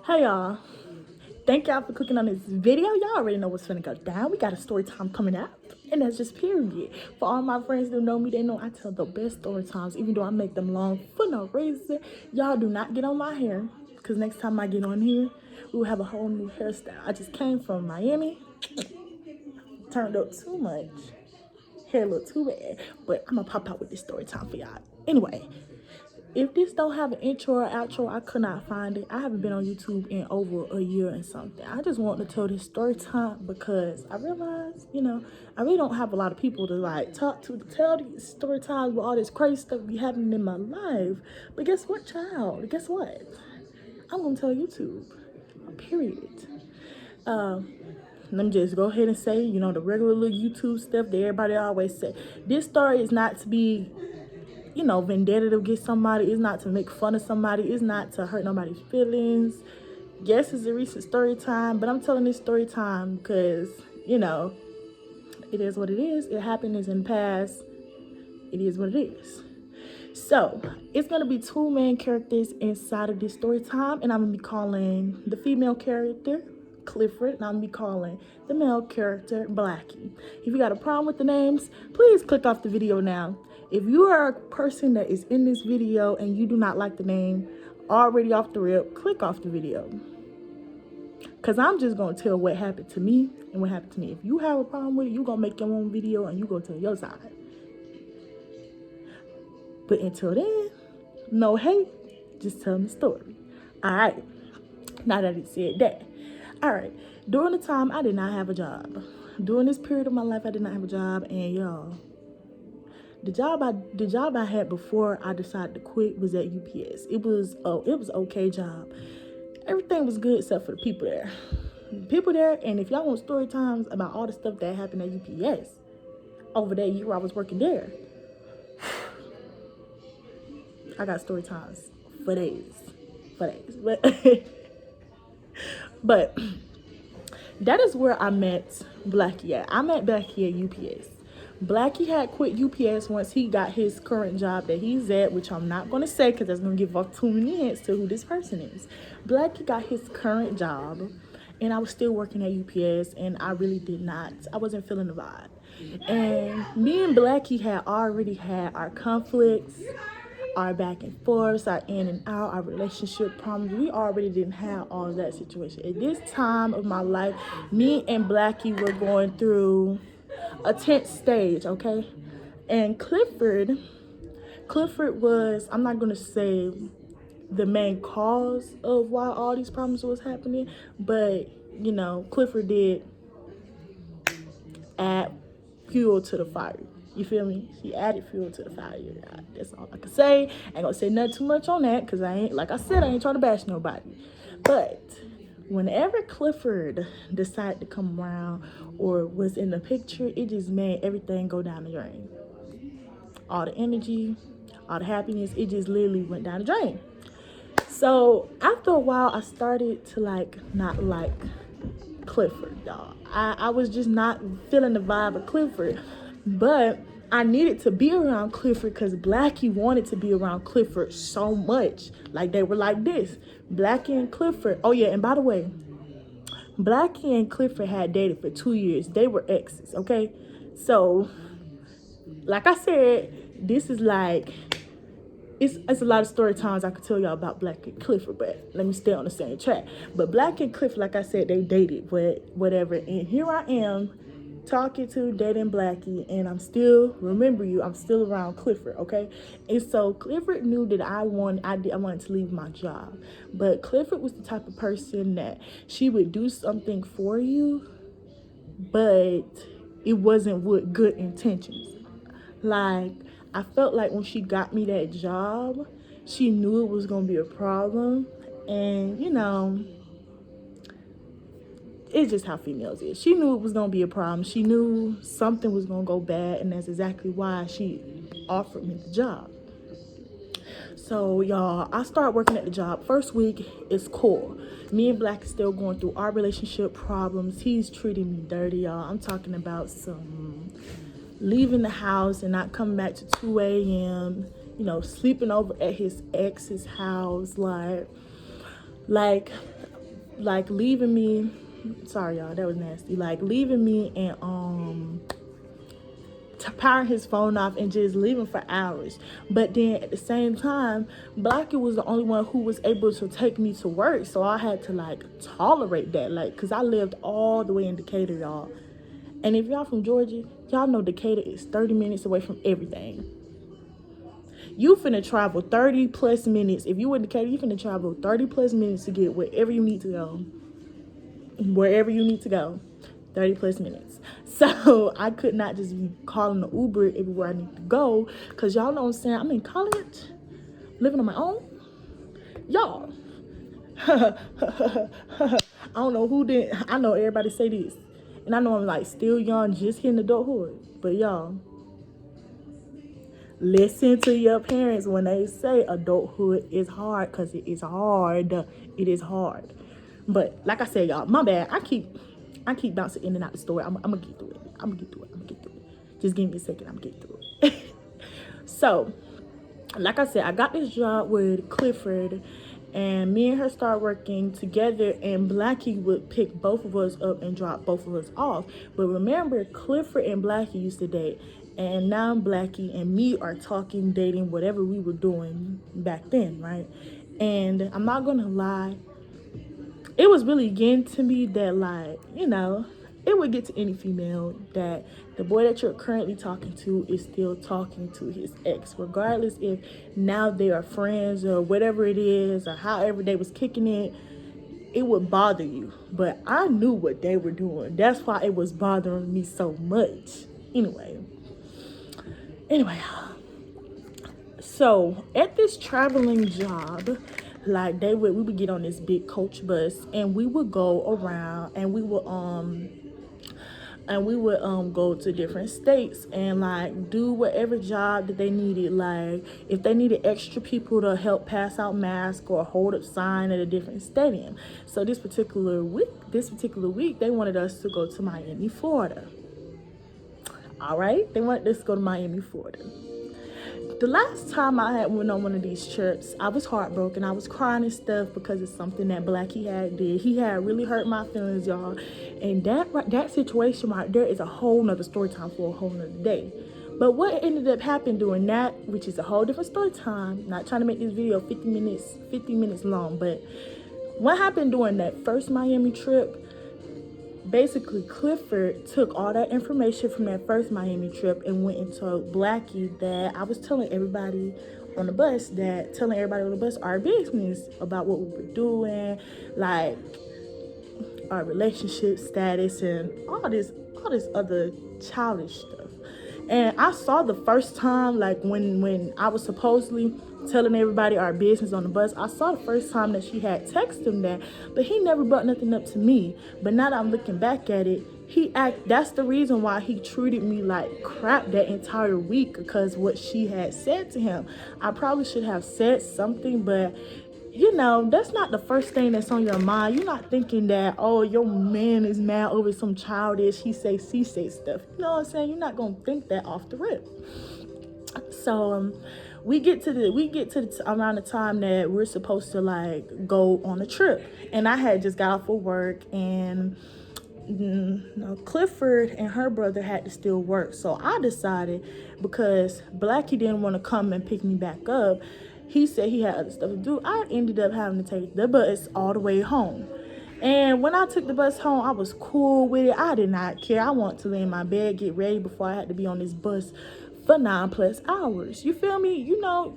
Hey y'all, thank y'all for clicking on this video. Y'all already know what's finna go down. We got a story time coming up, and that's just period. For all my friends that know me, they know I tell the best story times, even though I make them long for no reason. Y'all do not get on my hair, because next time I get on here, we will have a whole new hairstyle. I just came from Miami, turned up too much, hair look too bad, but I'm gonna pop out with this story time for y'all. Anyway, if this don't have an intro or outro, I could not find it. I haven't been on YouTube in over a year and something. I just want to tell this story time because I realized, I really don't have a lot of people to like talk to tell these story times with all this crazy stuff be happening in my life. But guess what, child? Guess what? I'm gonna tell YouTube. Period. Let me just go ahead and say, the regular little YouTube stuff that everybody always say. This story is not to be vendetta against somebody. It's not to make fun of somebody. It's not to hurt nobody's feelings. Yes, it's a recent story time, but I'm telling this story time because, it is what it is. It happened, it's in the past. It is what it is. So, it's going to be two main characters inside of this story time, and I'm going to be calling the female character Clifford, and I'm going to be calling the male character Blackie. If you got a problem with the names, please click off the video now. If you are a person that is in this video and you do not like the name already off the rip, click off the video. Because I'm just going to tell what happened to me and what happened to me. If you have a problem with it, you're going to make your own video and you're going to tell your side. But until then, no hate, just tell me the story. All right. Now that it said that. All right. During the time, I did not have a job. During this period of my life, I did not have a job. And y'all, the job I had before I decided to quit was at UPS. It was an okay job. Everything was good except for the people there. And if y'all want story times about all the stuff that happened at UPS over that year I was working there, I got story times for days. But that is where I met Blackie at. I met Blackie at UPS. Blackie had quit UPS once he got his current job that he's at, which I'm not going to say because that's going to give off too many hints to who this person is. Blackie got his current job, and I was still working at UPS, and I wasn't feeling the vibe. And me and Blackie had already had our conflicts, our back and forth, our in and out, our relationship problems. We already didn't have all of that situation. At this time of my life, me and Blackie were going through a tense stage, okay? And Clifford was, I'm not gonna say the main cause of why all these problems was happening, but Clifford did add fuel to the fire. You feel me? He added fuel to the fire. That's all I can say. I ain't gonna say nothing too much on that because I ain't trying to bash nobody. But whenever Clifford decided to come around or was in the picture, it just made everything go down the drain. All the energy, all the happiness, it just literally went down the drain. So after a while, I started to not like Clifford, y'all. I was just not feeling the vibe of Clifford. But I needed to be around Clifford because Blackie wanted to be around Clifford so much. Like, they were like this. Blackie and Clifford. Oh, yeah, and by the way, Blackie and Clifford had dated for 2 years. They were exes, okay? So, like I said, this is it's a lot of story times I could tell y'all about Blackie and Clifford, but let me stay on the same track. But Blackie and Clifford, like I said, they dated, but whatever. And here I am, dating Blackie, and I'm still around Clifford, okay? And so Clifford knew that I wanted to leave my job, but Clifford was the type of person that she would do something for you, but it wasn't with good intentions. Like, I felt like when she got me that job, she knew it was gonna be a problem, and it's just how females is. She knew it was gonna be a problem. She knew something was gonna go bad, and that's exactly why she offered me the job. So y'all, I started working at the job. First week is cool. Me and Black is still going through our relationship problems. He's treating me dirty, y'all. I'm talking about some leaving the house and not coming back to 2 a.m. Sleeping over at his ex's house, like like leaving me. Sorry, y'all, that was nasty. Like leaving me and powering his phone off and just leaving for hours. But then at the same time, Blackie was the only one who was able to take me to work, so I had to like tolerate that, like, because I lived all the way in Decatur, y'all. And if y'all from Georgia, y'all know Decatur is 30 minutes away from everything. You finna travel 30 plus minutes. If you in Decatur, you finna travel 30 plus minutes to get wherever you need to go. Wherever you need to go. 30 plus minutes. So I could not just be calling the Uber everywhere I need to go. Because y'all know what I'm saying. I'm in college. Living on my own. Y'all. I don't know who did. I know everybody say this. And I know I'm like still young, just hitting adulthood. But y'all, listen to your parents when they say adulthood is hard, because it is hard. It is hard. But like I said, y'all, my bad. I keep bouncing in and out the story. I'm gonna get through it. I'm gonna get through it. Just give me a second. I'm gonna get through it. So, like I said, I got this job with Clifford, and me and her started working together, and Blackie would pick both of us up and drop both of us off. But remember, Clifford and Blackie used to date, and now Blackie and me are talking, dating, whatever we were doing back then, right? And I'm not gonna lie, it was really getting to me that, like, you know, it would get to any female that the boy that you're currently talking to is still talking to his ex, regardless if now they are friends or whatever it is, or however they was kicking it. It would bother you. But I knew what they were doing. That's why it was bothering me so much. Anyway, so at this traveling job, like we would get on this big coach bus, and we would go around, and we would go to different states and like do whatever job that they needed. Like if they needed extra people to help pass out masks or hold up sign at a different stadium. So this particular week they wanted us to go to Miami, Florida. All right, they wanted us to go to Miami, Florida. The last time I had went on one of these trips, I was heartbroken. I was crying and stuff because it's something that Blackie had did. He had really hurt my feelings, y'all. And that situation right there is a whole nother story time for a whole nother day. But what ended up happening during that, which is a whole different story time, not trying to make this video 50 minutes long, but what happened during that first Miami trip, basically Clifford took all that information from that first Miami trip and went and told Blackie that I was telling everybody on the bus our business about what we were doing, like our relationship status and all this other childish stuff. And I saw the first time, like when I was supposedly telling everybody our business on the bus, I saw the first time that she had texted him that, but he never brought nothing up to me. But now that I'm looking back at it, that's the reason why he treated me like crap that entire week, because what she had said to him. I probably should have said something, but you know, that's not the first thing that's on your mind. You're not thinking that, oh, your man is mad over some childish he say stuff. You know what I'm saying? You're not gonna think that off the rip. So we get to around the time that we're supposed to like go on a trip, and I had just got off of work, and Clifford and her brother had to still work. So I decided, because Blackie didn't want to come and pick me back up, he said he had other stuff to do, I ended up having to take the bus all the way home. And when I took the bus home, I was cool with it. I did not care. I wanted to lay in my bed, get ready before I had to be on this bus for 9+ hours. You feel me? You know,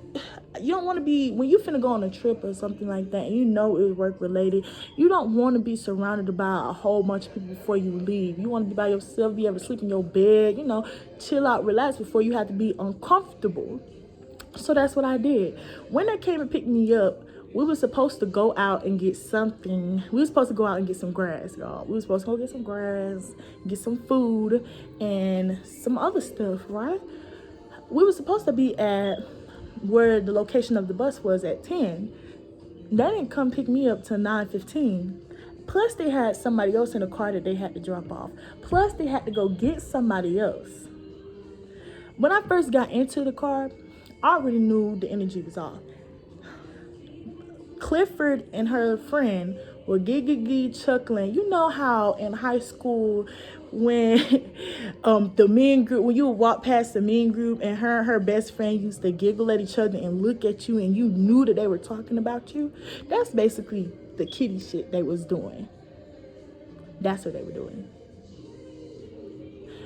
you don't want to be, when you finna go on a trip or something like that, and you know it's work related, you don't want to be surrounded by a whole bunch of people before you leave. You want to be by yourself, be able to sleep in your bed, you know, chill out, relax before you have to be uncomfortable. So that's what I did. When they came and picked me up, we were supposed to go out and get something. We were supposed to go out and get some grass, y'all. We were supposed to go get some grass, get some food, and some other stuff, right? We were supposed to be at where the location of the bus was at 10. They didn't come pick me up till 9:15. Plus, they had somebody else in the car that they had to drop off. Plus, they had to go get somebody else. When I first got into the car, I already knew the energy was off. Clifford and her friend Well, giggity chuckling. You know how in high school when the men group, when you would walk past the men group and her best friend used to giggle at each other and look at you and you knew that they were talking about you? That's basically the kitty shit they was doing. That's what they were doing.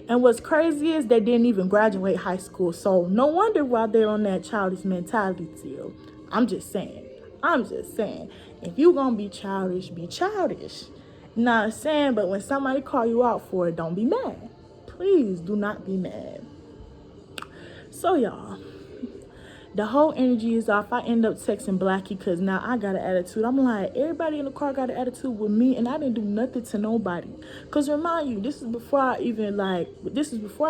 And what's crazy is they didn't even graduate high school. So no wonder why they're on that childish mentality still. I'm just saying. If you gonna be childish, be childish. You know what I'm saying? But when somebody call you out for it, don't be mad. Please do not be mad. So y'all, the whole energy is off. I end up texting Blackie because now I got an attitude. I'm like, everybody in the car got an attitude with me and I didn't do nothing to nobody. Because remind you, this is before I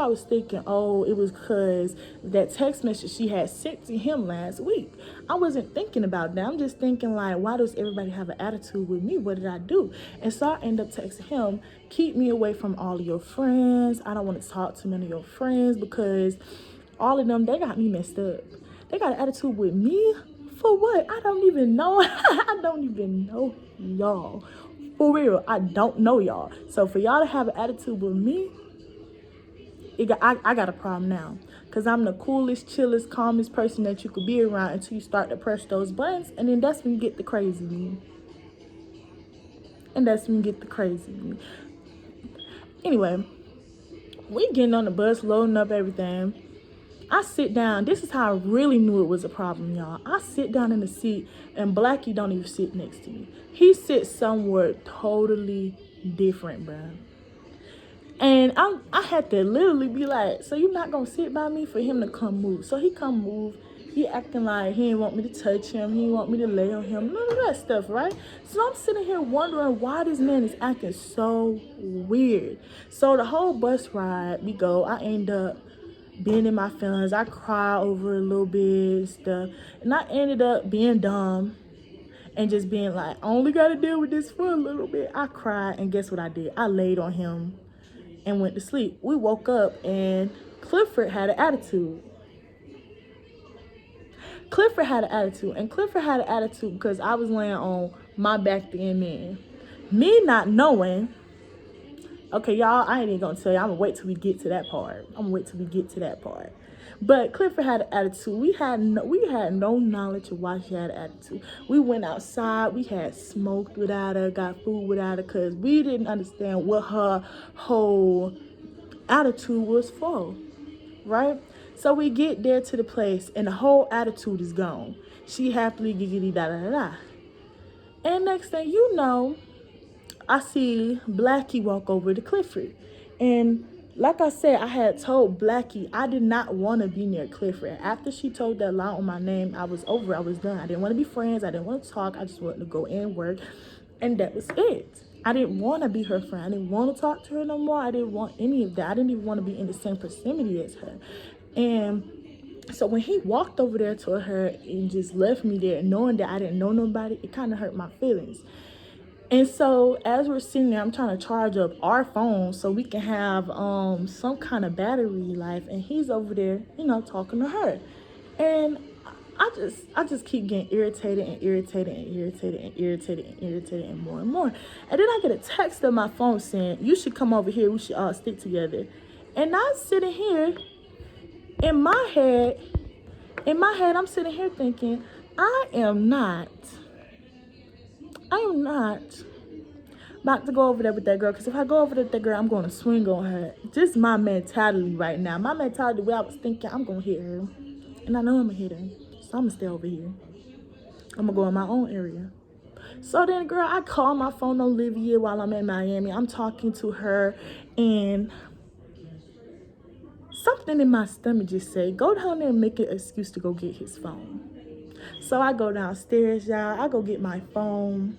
was thinking, oh, it was because that text message she had sent to him last week. I wasn't thinking about that. I'm just thinking like, why does everybody have an attitude with me? What did I do? And so I end up texting him, keep me away from all of your friends. I don't want to talk to none of your friends because all of them, they got me messed up. They got an attitude with me? For what? I don't even know. I don't even know y'all. For real, I don't know y'all. So for y'all to have an attitude with me, I got a problem now. Because I'm the coolest, chillest, calmest person that you could be around until you start to press those buttons. And then that's when you get the crazy me. Anyway, we getting on the bus, loading up everything. I sit down. This is how I really knew it was a problem, y'all. I sit down in the seat, and Blackie don't even sit next to me. He sits somewhere totally different, bro. And I had to literally be like, so you're not going to sit by me for him to come move. So he come move. He acting like he didn't want me to touch him. He didn't want me to lay on him. None of that stuff, right? So I'm sitting here wondering why this man is acting so weird. So the whole bus ride, we go. I end up being in my feelings. I cry over a little bit and stuff. And I ended up being dumb and just being like, I only got to deal with this for a little bit. I cried, and guess what I did? I laid on him and went to sleep. We woke up, and Clifford had an attitude. And Clifford had an attitude because I was laying on my back then, man. Me not knowing. Okay, y'all, I ain't even gonna tell you. I'm gonna wait till we get to that part. But Clifford had an attitude. We had no knowledge of why she had an attitude. We went outside. We had smoked without her, got food without her, because we didn't understand what her whole attitude was for, right? So we get there to the place, and the whole attitude is gone. She happily giggity da da da da. And next thing you know, I see Blackie walk over to Clifford. And like I said, I had told Blackie I did not want to be near Clifford. After she told that lie on my name, I was over. I was done. I didn't want to be friends. I didn't want to talk. I just wanted to go and work. And that was it. I didn't want to be her friend. I didn't want to talk to her no more. I didn't want any of that. I didn't even want to be in the same proximity as her. And so when he walked over there to her and just left me there, knowing that I didn't know nobody, it kind of hurt my feelings. And so as we're sitting there, I'm trying to charge up our phone so we can have some kind of battery life. And he's over there, talking to her. And I just keep getting irritated and more and more. And then I get a text on my phone saying, you should come over here. We should all stick together. And I'm sitting here in my head, I'm sitting here thinking, I am not about to go over there with that girl, because if I go over there with that girl, I'm going to swing on her. Just my mentality right now. My mentality, where I was thinking, I'm going to hit her. And I know I'm going to hit her. So I'm going to stay over here. I'm going to go in my own area. So then, girl, I call my phone Olivia while I'm in Miami. I'm talking to her, and something in my stomach just said, go down there and make an excuse to go get his phone. So I go downstairs, y'all. I go get my phone.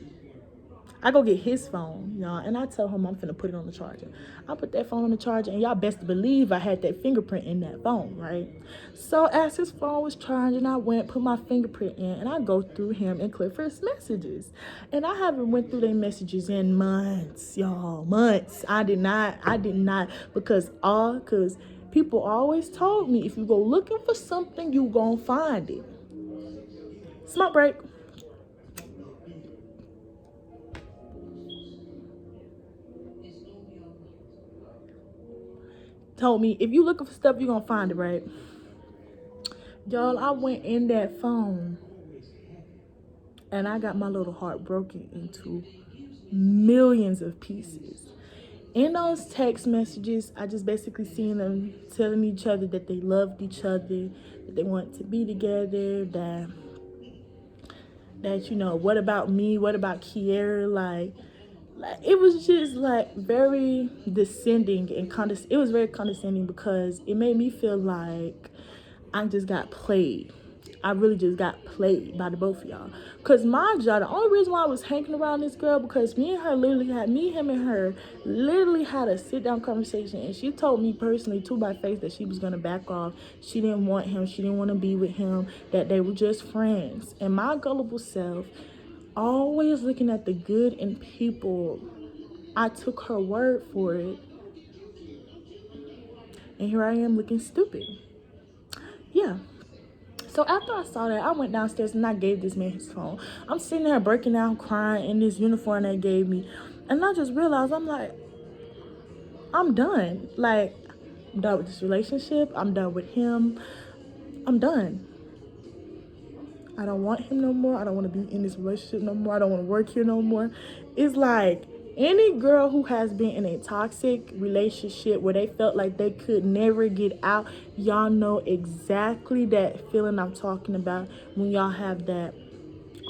I go get his phone, y'all, and I tell him I'm finna put it on the charger. I put that phone on the charger, and y'all best believe I had that fingerprint in that phone, right? So as his phone was charging, I went, put my fingerprint in, and I go through him and Clifford's messages. And I haven't went through their messages in months, y'all, months. I did not, because people always told me, if you go looking for something, you gonna find it. Smoke break. told me, if you looking for stuff, you're gonna find it, right? Y'all, I went in that phone and I got my little heart broken into millions of pieces. In those text messages, I just basically seen them telling each other that they loved each other, that they want to be together, that you know, what about me? What about Kiera? Like it was just like very descending and it was very condescending because it made me feel like I just got played. I really just got played by the both of y'all. Cause mind y'all, the only reason why I was hanging around this girl because him and her literally had a sit down conversation, and she told me personally to my face that she was gonna back off. She didn't want him. She didn't want to be with him. That they were just friends. And my gullible self, always looking at the good in people, I took her word for it, and here I am looking stupid. Yeah. So after I saw that, I went downstairs and I gave this man his phone. I'm sitting there breaking down, crying in this uniform they gave me. And I just realized, I'm like, I'm done. Like, I'm done with this relationship. I'm done with him. I'm done. I don't want him no more. I don't want to be in this relationship no more. I don't want to work here no more. It's like, any girl who has been in a toxic relationship where they felt like they could never get out, y'all know exactly that feeling I'm talking about when y'all have that,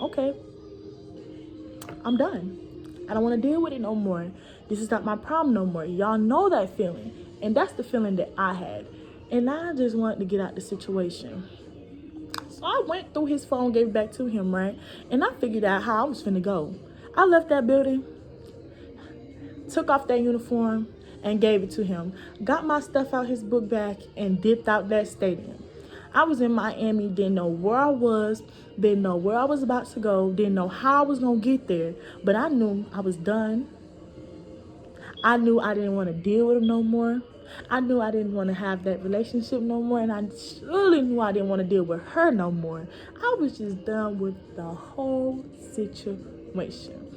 okay, I'm done. I don't want to deal with it no more. This is not my problem no more. Y'all know that feeling. And that's the feeling that I had. And I just wanted to get out the situation. So I went through his phone, gave it back to him, right? And I figured out how I was finna go. I left that building, took off that uniform, and gave it to him. Got my stuff out his book bag and dipped out that stadium. I was in Miami, didn't know where I was, didn't know where I was about to go, didn't know how I was going to get there, but I knew I was done. I knew I didn't want to deal with him no more. I knew I didn't want to have that relationship no more, and I surely knew I didn't want to deal with her no more. I was just done with the whole situation.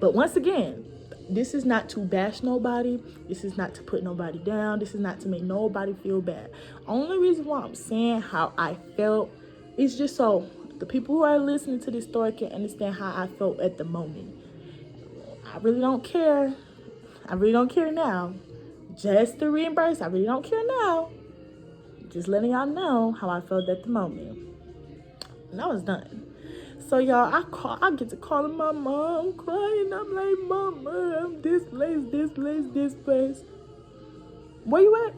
But once again, this is not to bash nobody. This is not to put nobody down. This is not to make nobody feel bad. Only reason why I'm saying how I felt is just so the people who are listening to this story can understand how I felt at the moment. I really don't care. I really don't care now. Just to reimburse, I really don't care now. Just letting y'all know how I felt at the moment. And I was done. So y'all, I get to calling my mom, crying. I'm like, Mama, I'm this place. Where you at?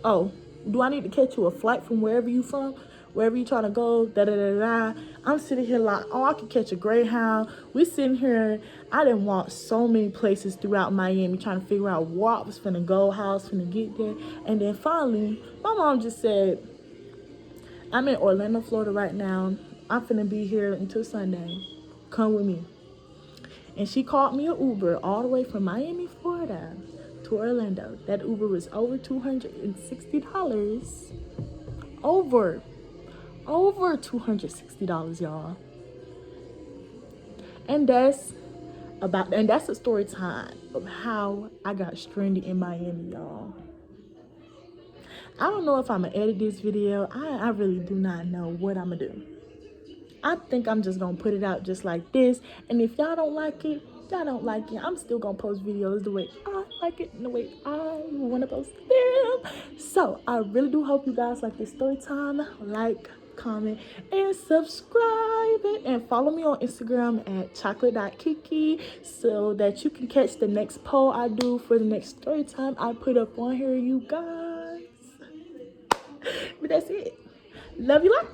Oh, do I need to catch you a flight from wherever you from? Wherever you trying to go, I'm sitting here like, oh, I could catch a Greyhound. We sitting here, I didn't walk so many places throughout Miami trying to figure out where I was finna go, how I was finna get there. And then finally, my mom just said, I'm in Orlando, Florida right now. I'm finna be here until Sunday. Come with me. And she called me an Uber all the way from Miami, Florida to Orlando. That Uber was over $260. Over $260, y'all. And that's a story time of how I got stranded in Miami, y'all. I don't know if I'm gonna edit this video. I really do not know what I'm gonna do. I think I'm just gonna put it out just like this. And if y'all don't like it, y'all don't like it. I'm still gonna post videos the way I like it and the way I wanna post them. So I really do hope you guys like this story time. Like, comment, and subscribe. And follow me on Instagram at chocolate.kiki so that you can catch the next poll I do for the next story time I put up on here, you guys. But that's it. Love you lot.